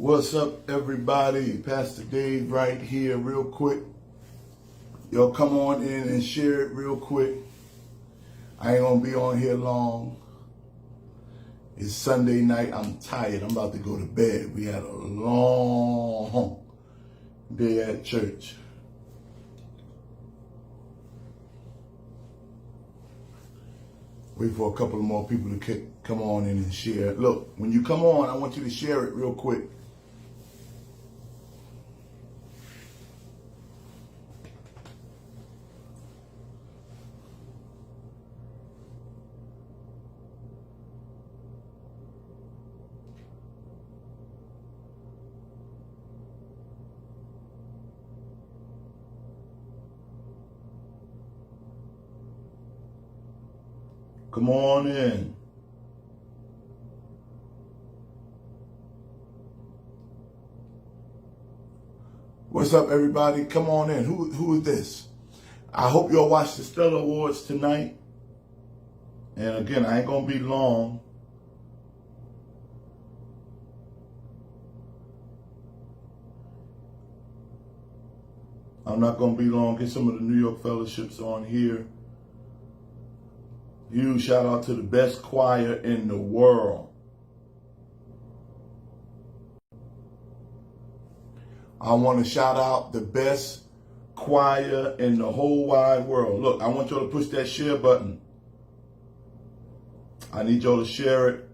What's up, everybody? Pastor Dave right here, real quick. Y'all come on in and share it real quick. I ain't gonna be on here long. It's Sunday night. I'm tired. I'm about to go to bed. We had a long day at church. Wait for a couple of more people to come on in and share. Look, when you come on, I want you to share it real quick. Come on in. What's up, everybody? Come on in. Who is this? I hope y'all watch the Stellar Awards tonight. And again, I ain't gonna be long. I'm not gonna be long. Get some of the New York fellowships on here. Huge shout out to the best choir in the world. I want to shout out the best choir in the whole wide world. Look, I want y'all to push that share button. I need y'all to share it.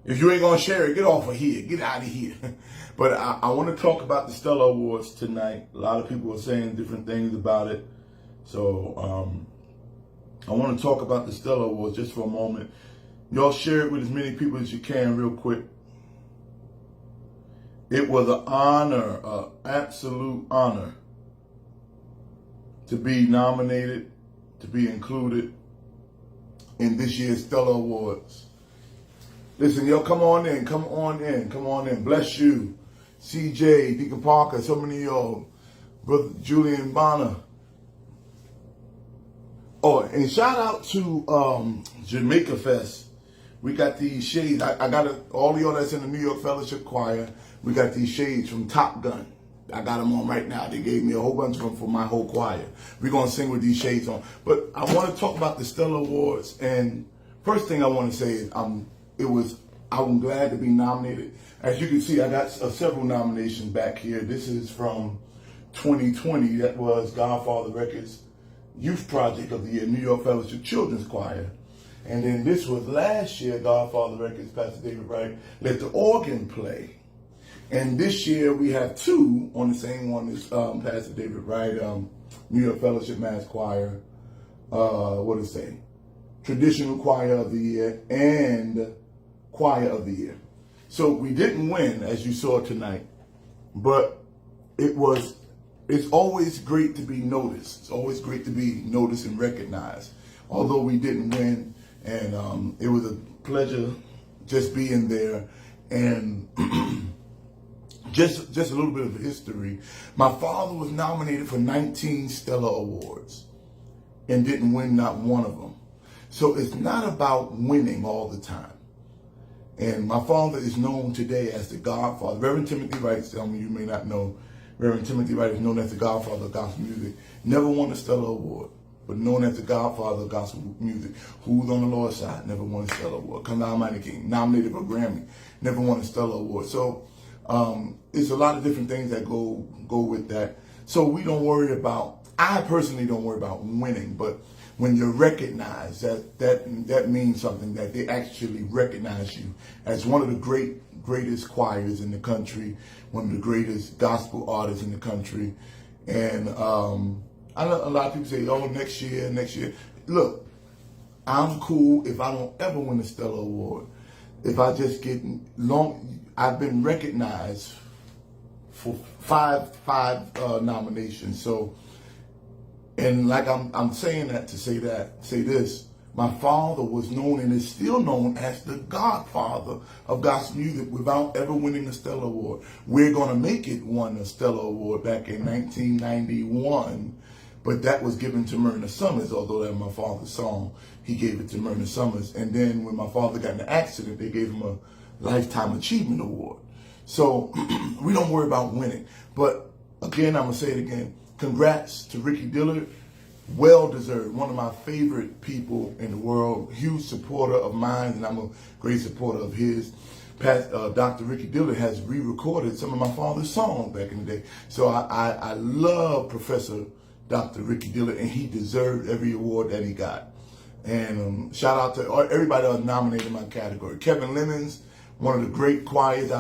If you ain't going to share it, get off of here. Get out of here. But I want to talk about the Stellar Awards tonight. A lot of people are saying different things about it. So, I want to talk about the Stellar Awards just for a moment. Y'all share it with as many people as you can real quick. It was an honor, an absolute honor to be nominated, to be included in this year's Stellar Awards. Listen, y'all come on in, come on in, come on in. Bless you. CJ, Deacon Parker, so many of y'all. Brother Julian Bonner. Oh, and shout out to Jamaica Fest. We got these shades. I got all of y'all that's in the New York Fellowship Choir. We got these shades from Top Gun. I got them on right now. They gave me a whole bunch of them for my whole choir. We're going to sing with these shades on. But I want to talk about the Stellar Awards. And first thing I want to say is I'm glad to be nominated. As you can see, I got several nominations back here. This is from 2020. That was Godfather Records Youth Project of the Year, New York Fellowship Children's Choir. And then this was last year, Godfather Records, Pastor David Wright, let the organ play. And this year we have two on the same one as Pastor David Wright, New York Fellowship Mass Choir, what does it say? Traditional Choir of the Year and Choir of the Year. So we didn't win, as you saw tonight, but it's always great to be noticed. It's always great to be noticed and recognized. Although we didn't win, and it was a pleasure just being there. And just a little bit of history. My father was nominated for 19 Stellar Awards and didn't win not one of them. So it's not about winning all the time. And my father is known today as the Godfather. Reverend Timothy Wright, some of you may not know, Reverend Timothy Wright is known as the Godfather of gospel music. Never won a Stellar Award, but known as the Godfather of gospel music. Who's on the Lord's side? Never won a Stellar Award. Come down, Mighty King. Nominated for a Grammy. Never won a Stellar Award. So it's a lot of different things that go with that. So we don't worry about, I personally don't worry about winning, but when you're recognized, that means something, that they actually recognize you as one of the greatest choirs in the country, one of the greatest gospel artists in the country. And I know a lot of people say, oh, next year. Look, I'm cool if I don't ever win a Stellar Award. If I just get I've been recognized for five nominations. So, and like I'm saying that to say this, my father was known and is still known as the Godfather of gospel music without ever winning a Stellar Award. We're going to make it won a Stellar Award back in 1991, but that was given to Myrna Summers, although that was my father's song. He gave it to Myrna Summers. And then when my father got in an accident, they gave him Lifetime Achievement Award. So we don't worry about winning. But again, I'm going to say it again. Congrats to Ricky Dillard. Well deserved. One of my favorite people in the world. Huge supporter of mine, and I'm a great supporter of his. Dr. Ricky Dillard has re-recorded some of my father's songs back in the day. So I love Professor Dr. Ricky Dillard, and he deserved every award that he got. And shout out to everybody that was nominated in my category. Kevin Lemons, one of the great choirs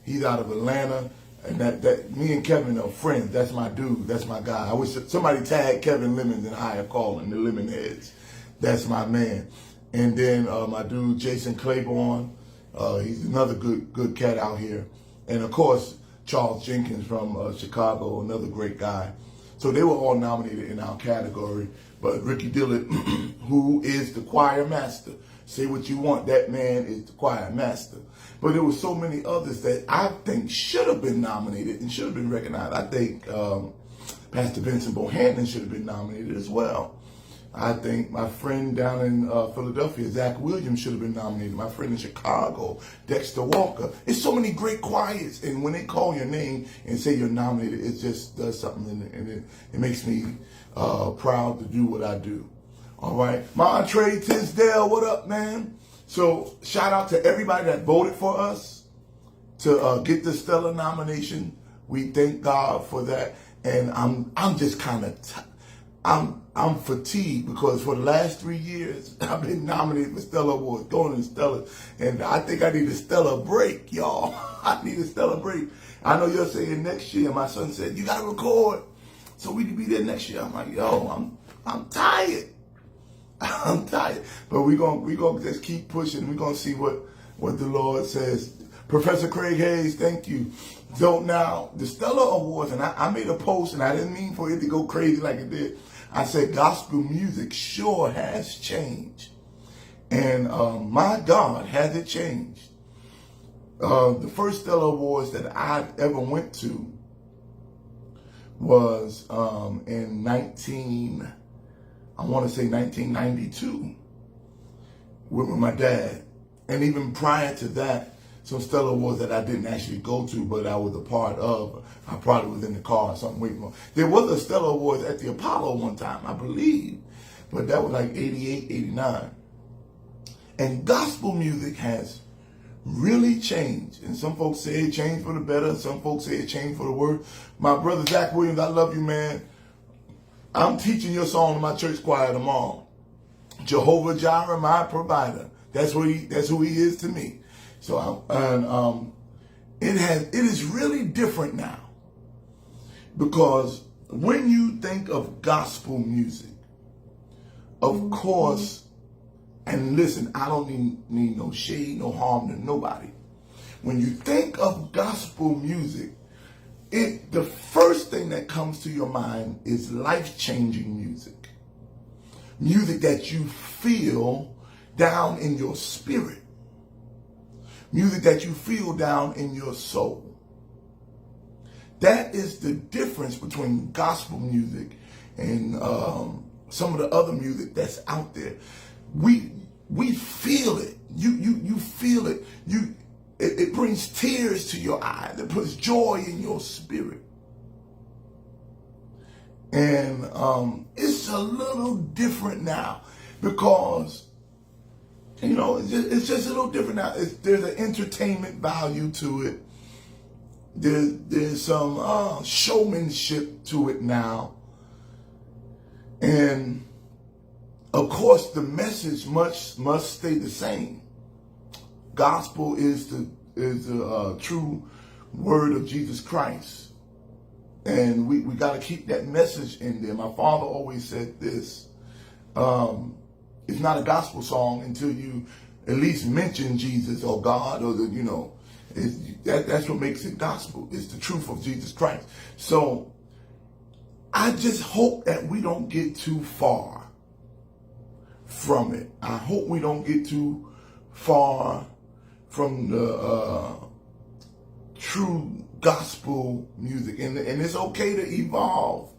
he's out of Atlanta. And that me and Kevin are friends. That's my dude. That's my guy. I wish somebody tagged Kevin Lemons in Higher Calling, the Lemonheads. That's my man. And then my dude Jason Claiborne. He's another good cat out here. And of course, Charles Jenkins from Chicago, another great guy. So they were all nominated in our category. But Ricky Dillard, who is the choir master, say what you want, that man is the choir master. But there were so many others that I think should have been nominated and should have been recognized. I think Pastor Vincent Bohannon should have been nominated as well. I think my friend down in Philadelphia, Zach Williams, should have been nominated. My friend in Chicago, Dexter Walker. It's so many great choirs, and when they call your name and say you're nominated, it just does something, and it makes me proud to do what I do. All right, Montre Tisdale, what up, man? So shout out to everybody that voted for us to get the Stellar nomination. We thank God for that, and I'm just kind of I'm fatigued because for the last 3 years I've been nominated for Stellar Awards, going to Stellar, and I think I need a Stellar break, y'all. I need a Stellar break. I know you're saying next year. My son said you gotta record so we can be there next year. I'm like, yo, I'm tired. I'm tired, but we gonna just keep pushing. We're gonna see what the Lord says. Professor Craig Hayes, thank you. So now the Stellar Awards, and I made a post, and I didn't mean for it to go crazy like it did. I said gospel music sure has changed, and my God, has it changed? The first Stellar Awards that I ever went to was in 1992 with my dad. And even prior to that, some Stellar Awards that I didn't actually go to, but I was a part of. I probably was in the car or something waiting for. There was a Stellar Awards at the Apollo one time, I believe, but that was like 88, 89. And gospel music has really changed. And some folks say it changed for the better. Some folks say it changed for the worse. My brother Zach Williams, I love you, man. I'm teaching your song to my church choir tomorrow. Jehovah Jireh, my provider. That's who he is to me. So it is really different now, because when you think of gospel music, of course, and listen, I don't need no shade, no harm to nobody. When you think of gospel music, the first thing that comes to your mind is life-changing music. Music that you feel down in your spirit. Music that you feel down in your soul. That is the difference between gospel music and some of the other music that's out there. We feel it. You feel it. It brings tears to your eyes. It puts joy in your spirit. And it's a little different now because, you know, it's just a little different now. There's an entertainment value to it. There's some showmanship to it now. And, of course, the message must stay the same. Gospel is the true word of Jesus Christ. And we got to keep that message in there. My father always said this. It's not a gospel song until you at least mention Jesus or God or that's what makes it gospel. It's the truth of Jesus Christ. So I just hope that we don't get too far from it. I hope we don't get too far from the true gospel music. And it's okay to evolve,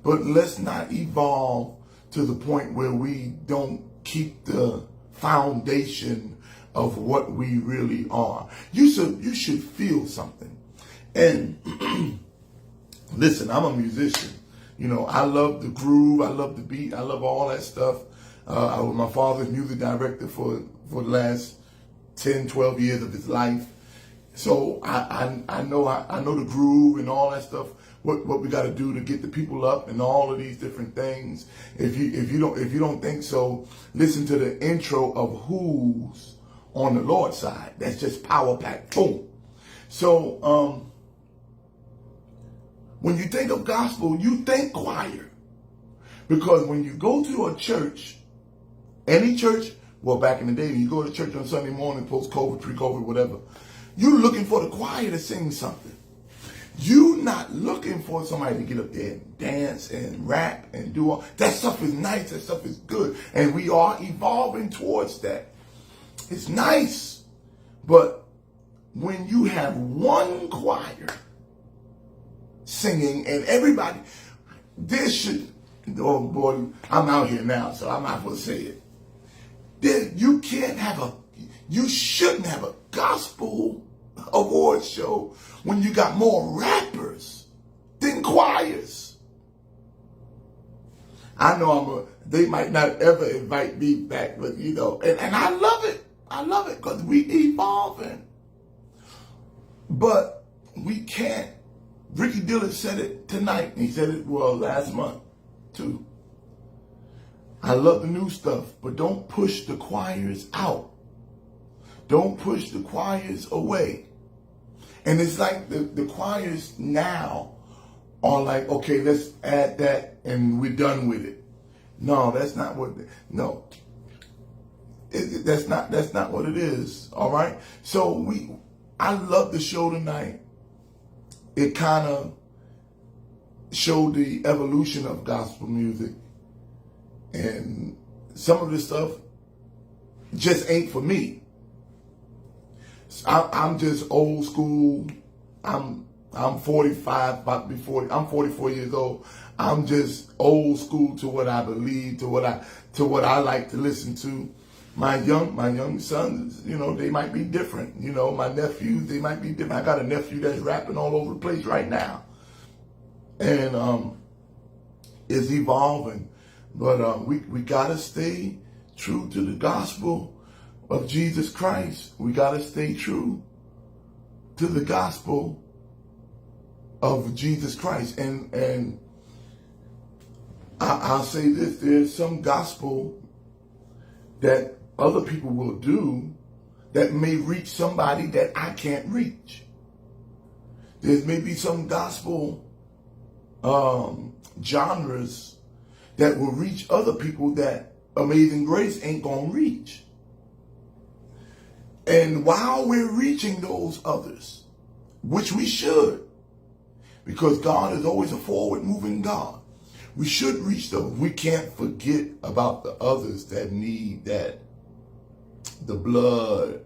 but let's not evolve to the point where we don't keep the foundation of what we really are. You should feel something. And listen, I'm a musician. You know, I love the groove, I love the beat, I love all that stuff. I was my father's music director for the last 10, 12 years of his life. So I know the groove and all that stuff. What we got to do to get the people up and all of these different things. If you don't think so, listen to the intro of Who's on the Lord's Side. That's just power pack. Boom. So when you think of gospel, you think choir, because when you go to a church, any church, well, back in the day, you go to church on Sunday morning, post-COVID, pre-COVID, whatever, you're looking for the choir to sing something. You're not looking for somebody to get up there and dance and rap and do all. That stuff is nice. That stuff is good. And we are evolving towards that. It's nice. But when you have one choir singing and everybody, this should, oh boy, I'm out here now, so I'm not going to say it. You shouldn't have a gospel award show when you got more rappers than choirs. I know they might not ever invite me back, but you know, and I love it. I love it because we evolving. But we can't. Ricky Dillard said it tonight. He said it, well, last month too. I love the new stuff, but don't push the choirs out. Don't push the choirs away. And it's like the choirs now are like, okay, let's add that and we're done with it. No, that's not what, no. That's not what it is, all right? So I love the show tonight. It kind of showed the evolution of gospel music. And some of this stuff just ain't for me. I'm just old school. I'm 45, about to be 40. I'm 44 years old. I'm just old school to what I believe, to what I like to listen to. My young sons, you know, they might be different. You know, my nephews, they might be different. I got a nephew that's rapping all over the place right now, and it's evolving. But we gotta stay true to the gospel of Jesus Christ. We gotta stay true to the gospel of Jesus Christ. And I'll say this: there's some gospel that other people will do that may reach somebody that I can't reach. There's maybe some gospel genres that will reach other people that Amazing Grace ain't gonna reach. And while we're reaching those others, which we should, because God is always a forward-moving God, we should reach them. We can't forget about the others that need that. The blood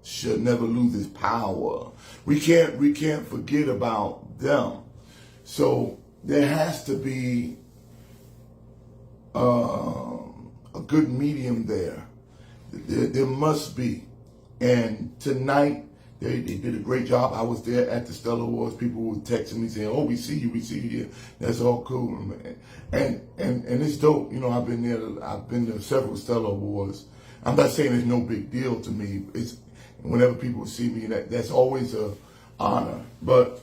should never lose its power. We can't forget about them. So there has to be a good medium there. There must be. And tonight, they did a great job. I was there at the Stellar Awards. People were texting me saying, "Oh, we see you here." That's all cool. And it's dope. You know, I've been to several Stellar Awards. I'm not saying it's no big deal to me. It's whenever people see me, that's always a honor. But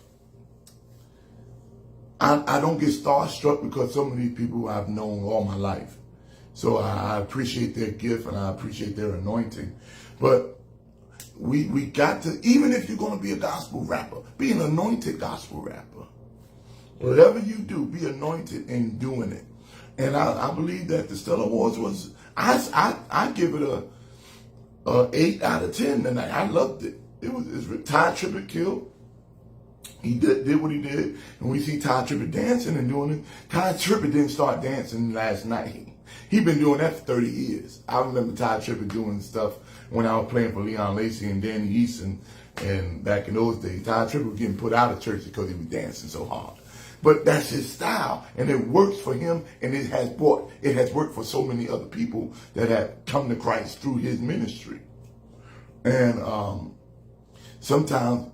I don't get starstruck because some of these people I've known all my life. So I appreciate their gift and I appreciate their anointing. But we got to, even if you're going to be a gospel rapper, be an anointed gospel rapper. Whatever you do, be anointed in doing it. And I believe that the Stellar Awards was, I give it a 8 out of 10 tonight. I loved it. It's Ty Tribbett killed. He did what he did. And we see Ty Tribbett dancing and doing it. Ty Tribbett didn't start dancing last night. He's been doing that for 30 years. I remember Ty Tribbett doing stuff when I was playing for Leon Lacy and Danny Easton. And back in those days, Ty Tribbett was getting put out of church because he was dancing so hard. But that's his style, and it works for him, and it has worked for so many other people that have come to Christ through his ministry. And sometimes,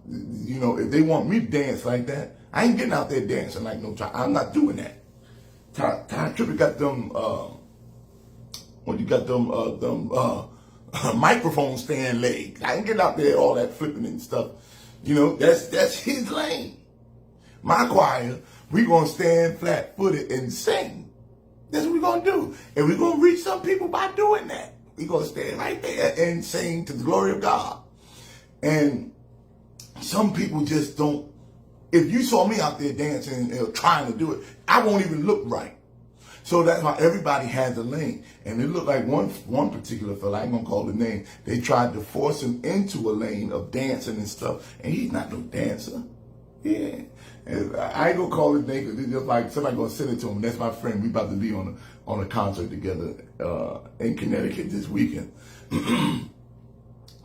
you know, if they want me to dance like that, I ain't getting out there dancing like no child. I'm not doing that. Ty Trippett got them, microphone stand legs. I ain't getting out there all that flipping and stuff. You know, that's his lane. My choir, we gonna stand flat-footed and sing. That's what we're gonna do. And we're gonna reach some people by doing that. We're gonna stand right there and sing to the glory of God. And some people just don't. If you saw me out there dancing and trying to do it, I won't even look right. So that's why everybody has a lane. And it looked like one particular fella, I ain't gonna call the name, they tried to force him into a lane of dancing and stuff, and he's not no dancer. Yeah. And I ain't gonna call his name because it's just like somebody gonna send it to him. That's my friend. We about to be on a concert together in Connecticut this weekend.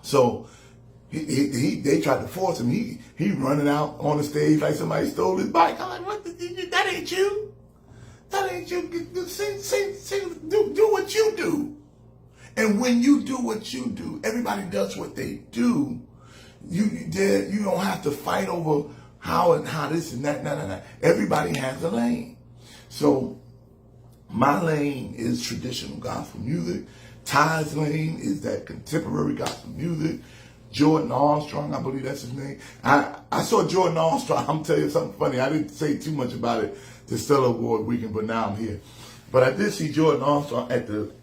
So they tried to force him. He running out on the stage like somebody stole his bike. I'm like, that ain't you. That ain't you. Sing, do what you do. And when you do what you do, everybody does what they do. You don't have to fight over how this and that. No. Everybody has a lane. So my lane is traditional gospel music. Ty's lane is that contemporary gospel music. Jordan Armstrong, I believe that's his name. I saw Jordan Armstrong. I'm going to tell you something funny. I didn't say too much about it to Stellar Award weekend, but now I'm here. But I did see Jordan Armstrong at the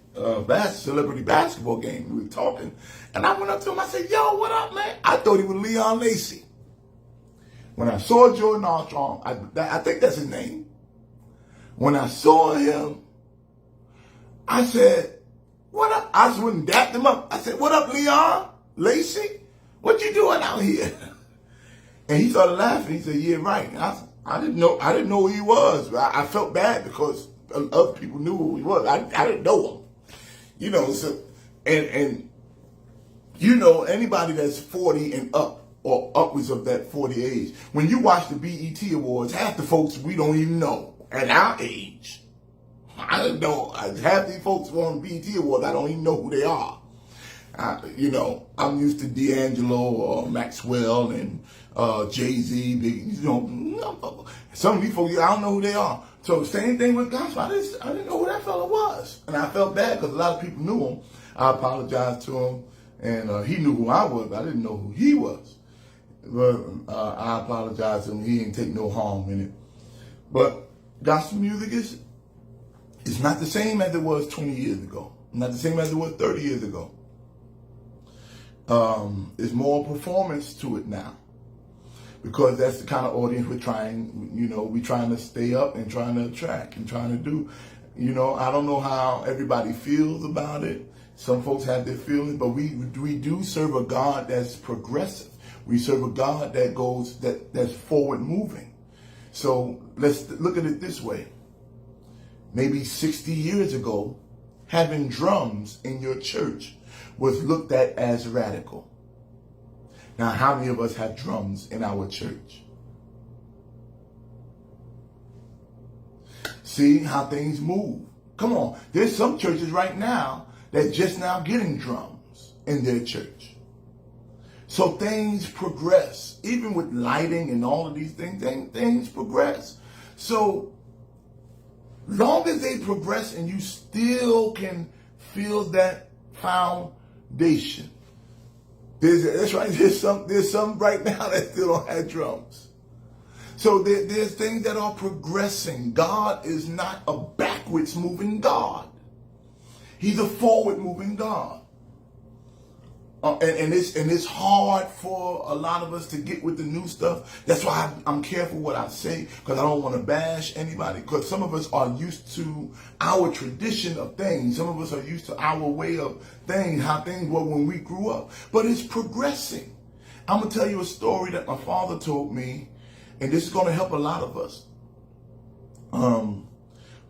celebrity basketball game. We were talking. And I went up to him. I said, yo, what up, man? I thought he was Leon Lacy. When I saw Jordan Armstrong, I think that's his name. When I saw him, I said, what up? I just went and dapped him up. I said, what up, Leon Lacy? What you doing out here? And he started laughing. He said, yeah, right. I didn't know who he was. I felt bad because other people knew who he was. I didn't know him. You know, so, and you know, anybody that's 40 and up, or upwards of that 40 age, when you watch the BET Awards, half the folks we don't even know at our age. I don't know. Half these folks on BET Awards, I don't even know who they are. You know, I'm used to D'Angelo or Maxwell and Jay-Z. You know, some of these folks, I don't know who they are. So same thing with gospel. I didn't know who that fella was. And I felt bad because a lot of people knew him. I apologized to him. And he knew who I was, but I didn't know who he was. But I apologize to him. He didn't take no harm in it. But gospel music is not the same as it was 20 years ago. Not the same as it was 30 years ago. There's more performance to it now. Because that's the kind of audience we're trying to stay up and trying to attract and trying to do. You know, I don't know how everybody feels about it. Some folks have their feelings, but we do serve a God that's progressive. We serve a God that's forward moving. So let's look at it this way. Maybe 60 years ago, having drums in your church was looked at as radical. Now, how many of us have drums in our church? See how things move. Come on. There's some churches right now that just now getting drums in their church. So things progress. Even with lighting and all of these things progress. So long as they progress and you still can feel that foundation. That's right. There's some right now that still don't have drums. So there's things that are progressing. God is not a backwards moving God. He's a forward moving God. And it's hard for a lot of us to get with the new stuff. That's why I'm careful what I say, because I don't want to bash anybody. Because some of us are used to our tradition of things. Some of us are used to our way of things, how things were when we grew up. But it's progressing. I'm going to tell you a story that my father told me, and this is going to help a lot of us.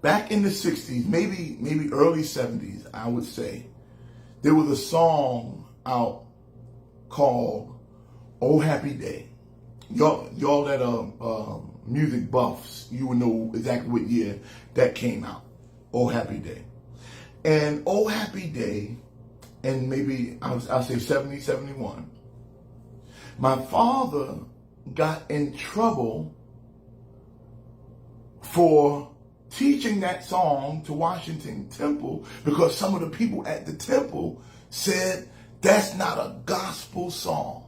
Back in the 60s, maybe early 70s, I would say, there was a song out called "Oh Happy Day." Y'all that are music buffs, you will know exactly what year that came out. "Oh Happy Day." And "Oh Happy Day" and maybe I'll say 70, 71, my father got in trouble for teaching that song to Washington Temple because some of the people at the temple said that's not a gospel song.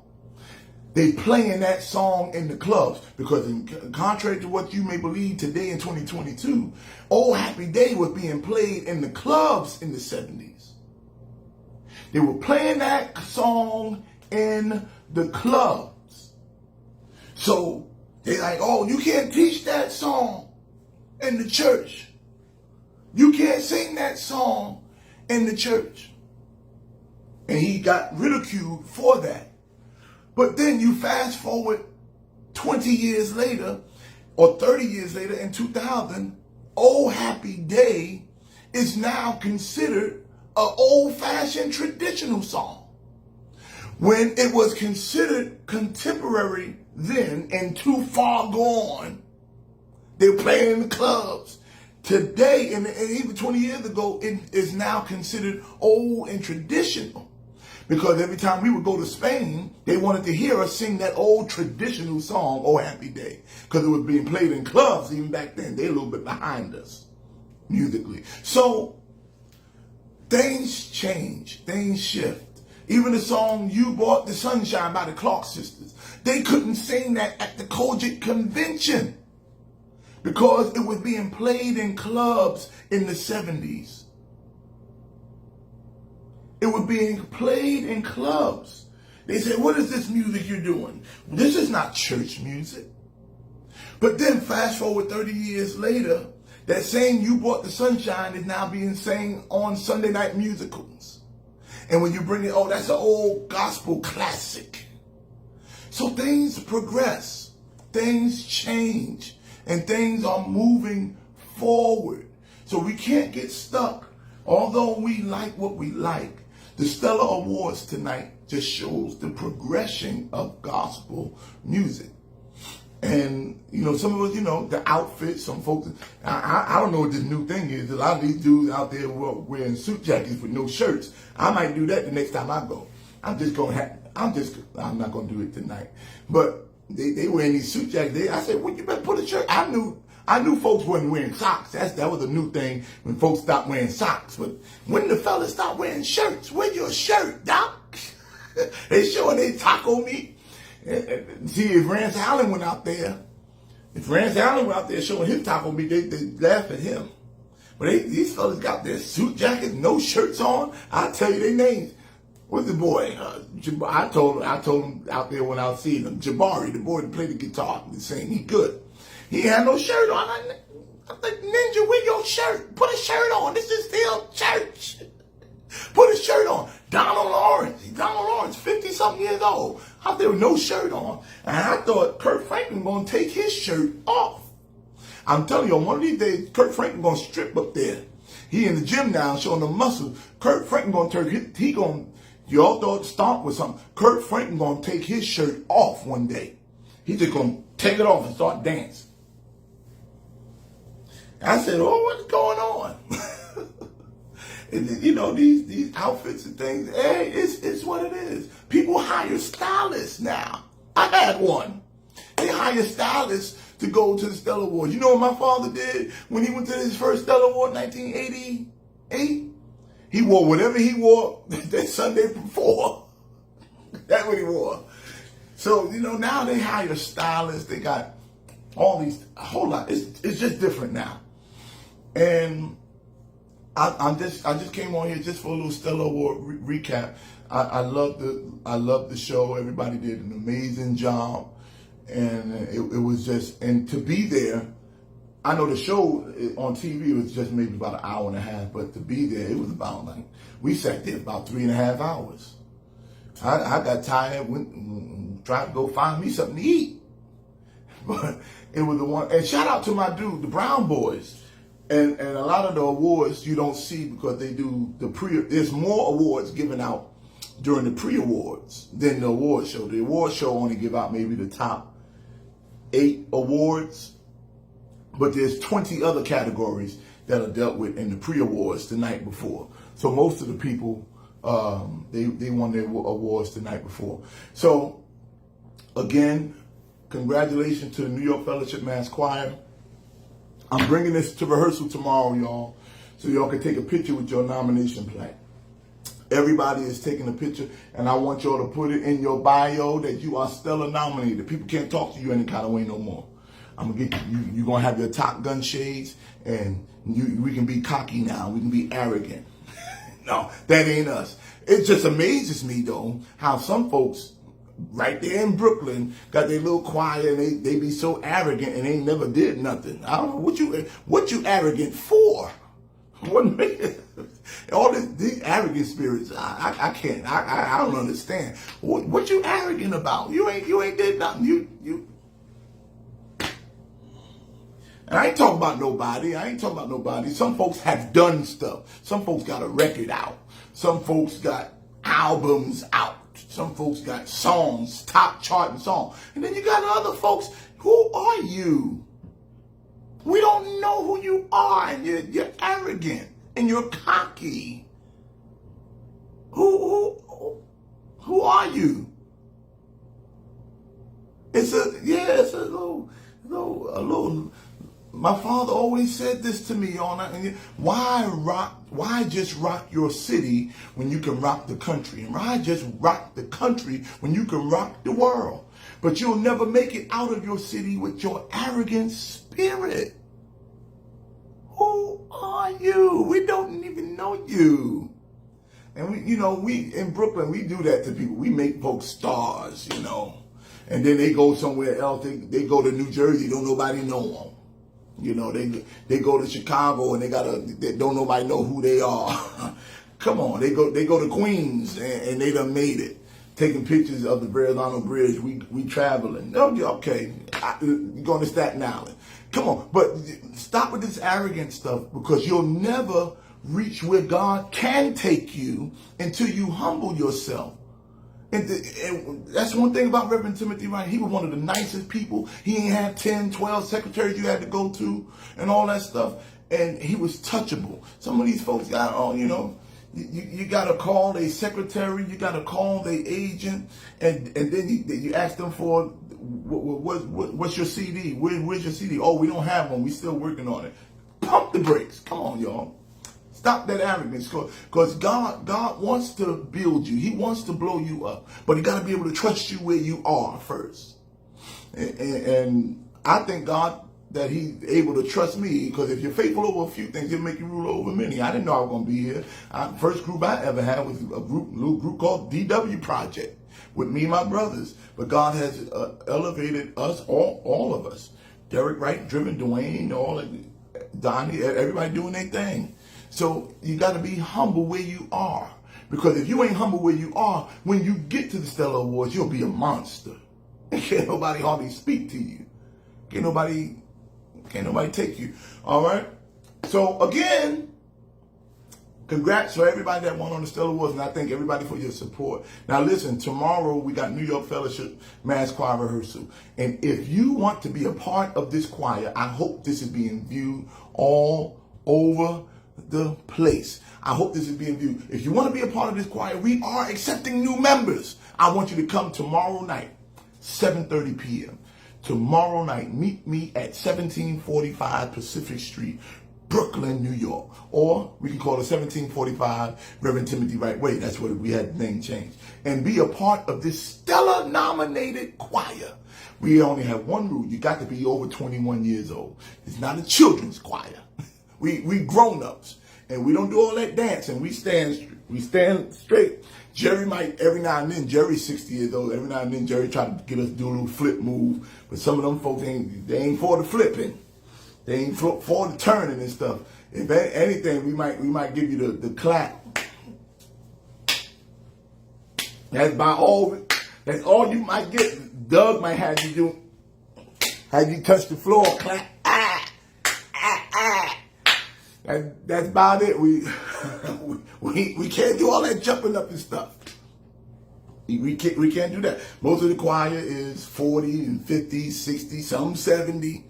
They playing that song in the clubs because contrary to what you may believe today in 2022, Old Happy Day was being played in the clubs in the 70s. They were playing that song in the clubs. So they're like, oh, you can't teach that song in the church. You can't sing that song in the church. And he got ridiculed for that. But then you fast forward 20 years later or 30 years later in 2000, Old Happy Day is now considered an old-fashioned traditional song. When it was considered contemporary then and too far gone, they were playing in the clubs. Today, and even 20 years ago, it is now considered old and traditional. Because every time we would go to Spain, they wanted to hear us sing that old traditional song, Oh Happy Day. Because it was being played in clubs even back then. They're a little bit behind us musically. So things change, things shift. Even the song You Brought the Sunshine by the Clark Sisters, they couldn't sing that at the Kojic Convention because it was being played in clubs in the 70s. It was being played in clubs. They said, what is this music you're doing? This is not church music. But then fast forward 30 years later, that same You Brought the Sunshine is now being sang on Sunday night musicals. And when you bring it, oh, that's an old gospel classic. So things progress, things change, and things are moving forward. So we can't get stuck. Although we like what we like, the Stellar Awards tonight just shows the progression of gospel music. And, some of us, the outfits, some folks, I don't know what this new thing is. A lot of these dudes out there wearing suit jackets with no shirts. I might do that the next time I go. I'm not going to do it tonight. But they wearing these suit jackets. I said, well, you better put a shirt. I knew folks wasn't wearing socks. That was a new thing when folks stopped wearing socks. But when the fellas start wearing shirts, wear your shirt, doc. They showing their taco meat. See, if Rance Allen went out there, showing his taco meat, they laugh at him. But these fellas got their suit jackets, no shirts on. I'll tell you their names. What's the boy? I told him out there when I was seeing him, Jabari, the boy that played the guitar, the same. He good. He had no shirt on. I'm like, Ninja, wear your shirt. Put a shirt on. This is still church. Put a shirt on. Donald Lawrence, 50-something years old, out there with no shirt on. And I thought Kirk Franklin going to take his shirt off. I'm telling you, on one of these days, Kirk Franklin going to strip up there. He in the gym now showing the muscle. Kirk Franklin going to turn, y'all thought Stomp was something. Kirk Franklin going to take his shirt off one day. He just going to take it off and start dancing. I said, oh, what's going on? And these outfits and things, hey, it's what it is. People hire stylists now. I had one. They hire stylists to go to the Stellar Awards. You know what my father did when he went to his first Stellar Award in 1988? He wore whatever he wore that Sunday before. That's what he wore. So, now they hire stylists. They got all these, a whole lot. It's just different now. And I just came on here just for a little Stellar Award recap. I love the show. Everybody did an amazing job, and it was just, and to be there. I know the show on TV was just maybe about an hour and a half, but to be there, it was about we sat there about 3.5 hours. I got tired, tried to go find me something to eat, but it was the one. And shout out to my dude, the Brown Boys. And a lot of the awards you don't see because they do there's more awards given out during the pre-awards than the award show. The award show only give out maybe the top 8 awards, but there's 20 other categories that are dealt with in the pre-awards the night before. So most of the people They won their awards the night before. So again, congratulations to the New York Fellowship Mass Choir. I'm bringing this to rehearsal tomorrow, y'all, so y'all can take a picture with your nomination plaque. Everybody is taking a picture, and I want y'all to put it in your bio that you are Stellar nominated. People can't talk to you any kind of way no more. I'm gonna get you. You're gonna have your Top Gun shades, and we can be cocky now. We can be arrogant. No, that ain't us. It just amazes me though how some folks right there in Brooklyn got their little choir and they be so arrogant and they never did nothing. I don't know what you arrogant for. What made all these arrogant spirits? I can't. I don't understand. What you arrogant about? You ain't did nothing. You. And I ain't talking about nobody. Some folks have done stuff. Some folks got a record out. Some folks got albums out. Some folks got songs, top charting songs. And then you got other folks. Who are you? We don't know who you are, and you're arrogant and you're cocky. Who are you? It's a little. My father always said this to me all night. Why just rock your city when you can rock the country? And why just rock the country when you can rock the world? But you'll never make it out of your city with your arrogant spirit. Who are you? We don't even know you. And we in Brooklyn, we do that to people. We make folks stars, And then they go somewhere else. They go to New Jersey, don't nobody know them. They go to Chicago and they don't nobody know who they are. Come on, they go to Queens and they done made it. Taking pictures of the Verrazano Bridge. We traveling. Okay, you're going to Staten Island. Come on, but stop with this arrogant stuff because you'll never reach where God can take you until you humble yourself. And that's one thing about Reverend Timothy Wright. He was one of the nicest people. He ain't had 10, 12 secretaries you had to go to and all that stuff. And he was touchable. Some of these folks got, you got to call a secretary, you got to call the agent, and then you ask them for, what's your CD? Where's your CD? Oh, we don't have one. We still working on it. Pump the brakes. Come on, y'all. Stop that arrogance, because God wants to build you. He wants to blow you up, but He got to be able to trust you where you are first. And I thank God that He's able to trust me, because if you're faithful over a few things, He'll make you rule over many. I didn't know I was going to be here. First group I ever had was a little group called DW Project with me and my brothers. But God has elevated us, all of us. Derek Wright, Driven, Dwayne, Donnie, everybody doing their thing. So you got to be humble where you are. Because if you ain't humble where you are, when you get to the Stellar Awards, you'll be a monster. And can't nobody hardly speak to you. Can't nobody take you. All right? So again, congrats to everybody that won on the Stellar Awards, and I thank everybody for your support. Now listen, tomorrow we got New York Fellowship Mass Choir rehearsal. And if you want to be a part of this choir, I hope this is being viewed all over the place. I hope this is being viewed. If you want to be a part of this choir, we are accepting new members. I want you to come tomorrow night, 7:30 p.m. Tomorrow night, meet me at 1745 Pacific Street, Brooklyn, New York. Or we can call it 1745 Reverend Timothy Wright Way. That's what we had the name changed. And be a part of this Stellar nominated choir. We only have one rule. You got to be over 21 years old. It's not a children's choir. We grown-ups, and we don't do all that dancing. We stand straight. Jerry might, every now and then, Jerry's 60 years old, every now and then Jerry try to get us to do a little flip move, but some of them folks ain't for the flipping. They ain't for the turning and stuff. If anything, we might give you the clap. That's all you might get. Doug might have you touch the floor, clap. That's about it. We can't do all that jumping up and stuff. We can't do that. Most of the choir is 40 and 50, 60, some 70.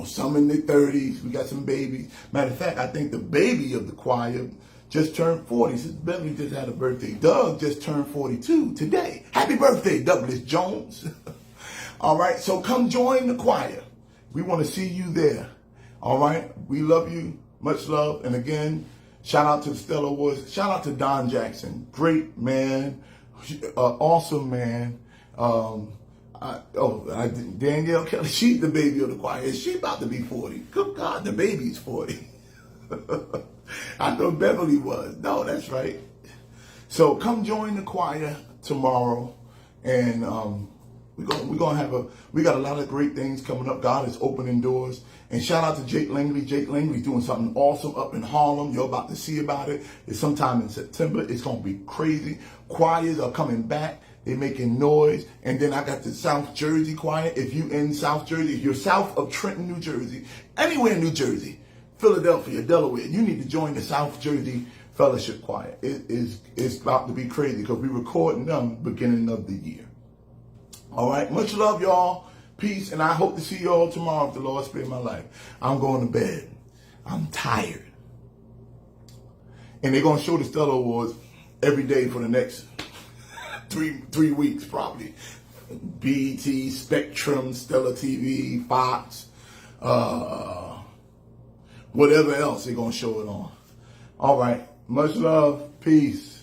Some in their 30s. We got some babies. Matter of fact, I think the baby of the choir, just turned 40. Since Beverly just had a birthday. Doug just turned 42 today. Happy birthday, Douglas Jones. All right, so come join the choir. We want to see you there. All right, we love you. Much love. And again, shout out to the Stellar Awards. Shout out to Don Jackson. Great man. Awesome man. Danielle Kelly, she's the baby of the choir. Is she about to be 40? Good God, the baby's 40. I know Beverly was. No, that's right. So come join the choir tomorrow, and we got a lot of great things coming up. God is opening doors. And shout out to Jake Langley. Jake Langley's doing something awesome up in Harlem. You're about to see about it. It's sometime in September. It's going to be crazy. Choirs are coming back. They're making noise. And then I got the South Jersey choir. If you in South Jersey, if you're south of Trenton, New Jersey, anywhere in New Jersey, Philadelphia, Delaware, you need to join the South Jersey Fellowship Choir. It's about to be crazy because we're recording them beginning of the year. All right. Much love, y'all. Peace. And I hope to see you all tomorrow if the Lord spare my life. I'm going to bed. I'm tired. And they're going to show the Stellar Awards every day for the next three weeks, probably. BET, Spectrum, Stellar TV, Fox, whatever else they're going to show it on. All right. Much love. Peace.